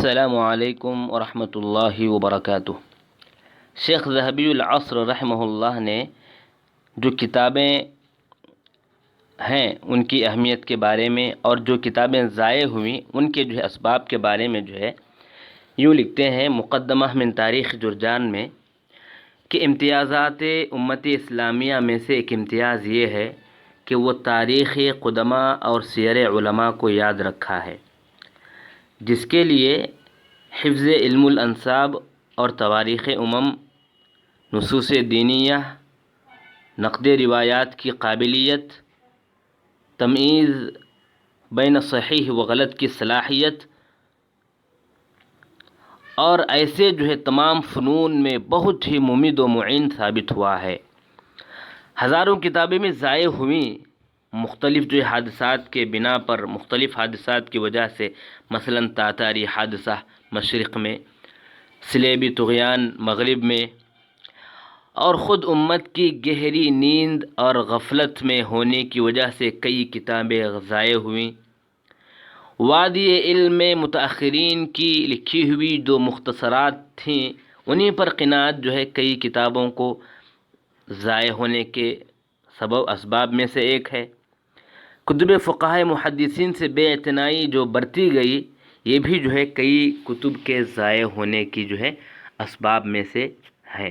السلام علیکم ورحمۃ اللہ وبرکاتہ۔ شیخ ذہبی العصر رحمہ اللہ نے جو کتابیں ہیں ان کی اہمیت کے بارے میں اور جو کتابیں ضائع ہوئیں ان کے اسباب کے بارے میں یوں لکھتے ہیں مقدمہ من تاریخ جرجان میں کہ امتیازات امت اسلامیہ میں سے ایک امتیاز یہ ہے کہ وہ تاریخ قدماء اور سیر علماء کو یاد رکھا ہے، جس کے لیے حفظ علم الانساب اور تواریخ نصوص دینیہ، نقد روایات کی قابلیت، تمییز بین صحیح و غلط کی صلاحیت اور ایسے تمام فنون میں بہت ہی ممید و معین ثابت ہوا ہے۔ ہزاروں کتابیں میں ضائع ہوئیں مختلف حادثات کے بنا پر، مختلف حادثات کی وجہ سے، مثلاً تاتاری حادثہ مشرق میں، صلیبی طغیان مغرب میں، اور خود امت کی گہری نیند اور غفلت میں ہونے کی وجہ سے کئی کتابیں ضائع ہوئیں۔ وادی علم میں متاخرین کی لکھی ہوئی جو مختصرات تھیں انہی پر قناعت کئی کتابوں کو ضائع ہونے کے اسباب میں سے ایک ہے۔ کتب فقہائے محدثین سے بے اعتنائی جو برتی گئی، یہ بھی کئی کتب کے ضائع ہونے کی اسباب میں سے ہے۔